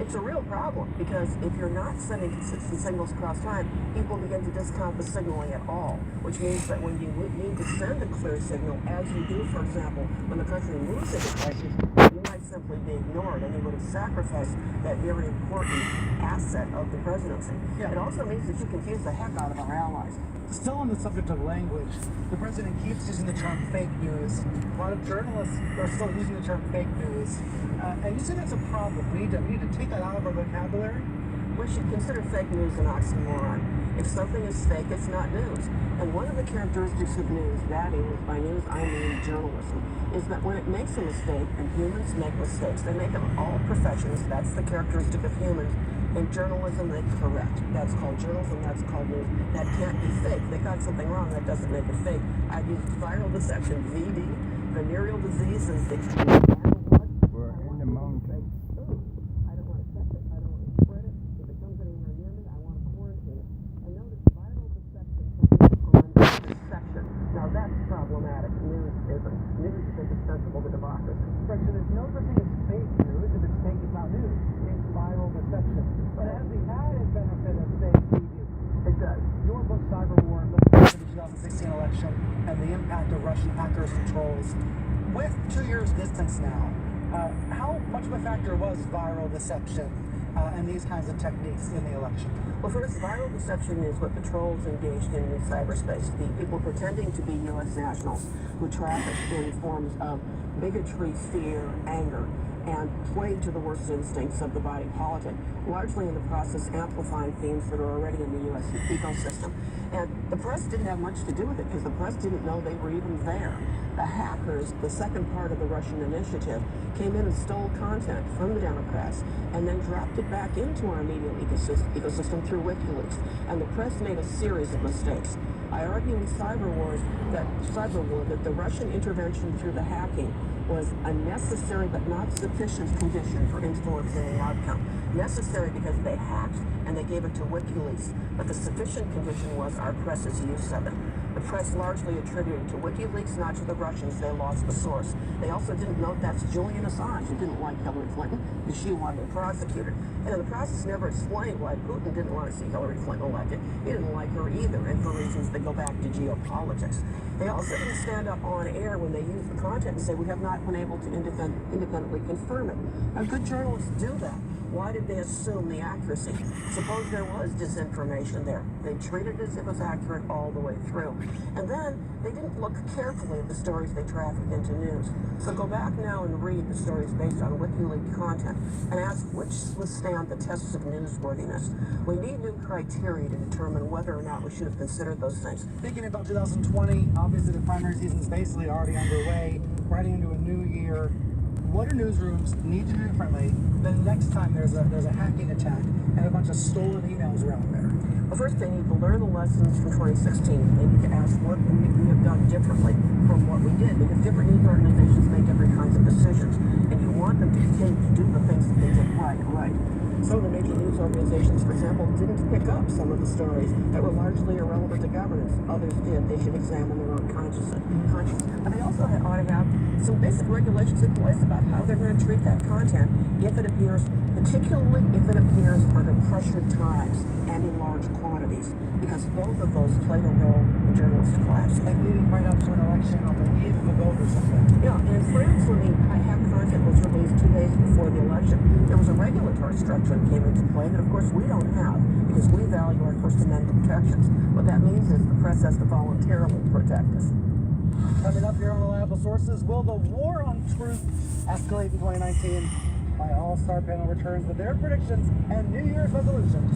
It's a real problem because if you're not sending consistent signals across time, people begin to discount the signaling at all, which means that when you need to send a clear signal, as you do, for example, when the country moves into crisis, you might simply be ignored and you would have sacrificed that very important asset of the presidency. Yeah. It also means that you confuse the heck out of our allies. Still on the subject of language, the president keeps using the term fake news. A lot of journalists are still using the term fake news. And you say that's a problem. We need to take that out of our vocabulary. We should consider fake news an oxymoron. If something is fake, it's not news. And one of the characteristics of news, that is, by news I mean journalism, is that when it makes a mistake, and humans make mistakes, they make them all professions, that's the characteristic of humans. In journalism, they correct. That's called journalism, that's called news. That can't be fake. They got something wrong, that doesn't make it fake. I've used viral deception, VD, venereal disease, and We're in the mountains. I don't want to catch it, I don't want to spread it. If it comes anywhere near me, I want to quarantine it. And notice viral deception on deception. Now that's problematic. News isn't. News is indispensable to democracy. Right, so there's no such thing as fake news. If it's fake, it's not news. It's viral deception. And it has the added benefit of saying preview. It does. Your book, Cyber War, looks at the 2016 election and the impact of Russian hackers and trolls. With 2 years distance now, how much of a factor was viral deception and these kinds of techniques in the election? Well, first, viral deception is what the trolls engaged in cyberspace. The people pretending to be U.S. nationals who traffic in forms of bigotry, fear, anger, and played to the worst instincts of the body politic, largely in the process amplifying themes that are already in the U.S. ecosystem. And the press didn't have much to do with it because the press didn't know they were even there. The hackers, the second part of the Russian initiative, came in and stole content from the Democrats and then dropped it back into our media ecosystem through WikiLeaks. And the press made a series of mistakes. I argue in Cyber War that the Russian intervention through the hacking was a necessary but not sufficient condition for influencing the outcome. Necessary because they hacked and they gave it to WikiLeaks, but the sufficient condition was our press's use of it. The press largely attributed to WikiLeaks, not to the Russians. They lost the source. They also didn't know that's Julian Assange, who didn't like Hillary Clinton because she wanted to prosecute her. And the process never explained why Putin didn't want to see Hillary Clinton elected. He didn't like her either, and for reasons that go back to geopolitics. They also didn't stand up on air when they used the content and say, we have not been able to independently confirm it. Now, good journalists do that. Why did they assume the accuracy? Suppose there was disinformation there. They treated it as if it was accurate all the way through. And then they didn't look carefully at the stories they trafficked into news. So go back now and read the stories based on WikiLeaks content and ask which withstand the tests of newsworthiness. We need new criteria to determine whether or not we should have considered those things. Thinking about 2020, obviously the primary season is basically already underway. We're heading into a new year. What do newsrooms need to do differently the next time there's a hacking attack and a bunch of stolen emails around there? Well, first they need to learn the lessons from 2016. They need to ask what we have done differently from what we did, because different news organizations make different kinds of decisions, and you want them to continue to do the things that they did right. Some of the major news organizations, for example, didn't pick up some of the stories that were largely irrelevant to governance. Others did. They should examine their own consciousness. And they also ought to have some basic regulations in place about how they're going to treat that content if it appears, particularly if it appears under pressured times and in large quantities, because both of those played a role in journalist class. Like leading right up to an election on the eve of a vote or something. Yeah, and in France, when the hack content was released 2 days before the election, there was a regulatory structure that came into play that, of course, we don't have because we value our First Amendment protections. What that means is the press has to voluntarily protect us. Coming up here on Reliable Sources, will the war on truth escalate in 2019? My all-star panel returns with their predictions and New Year's resolutions.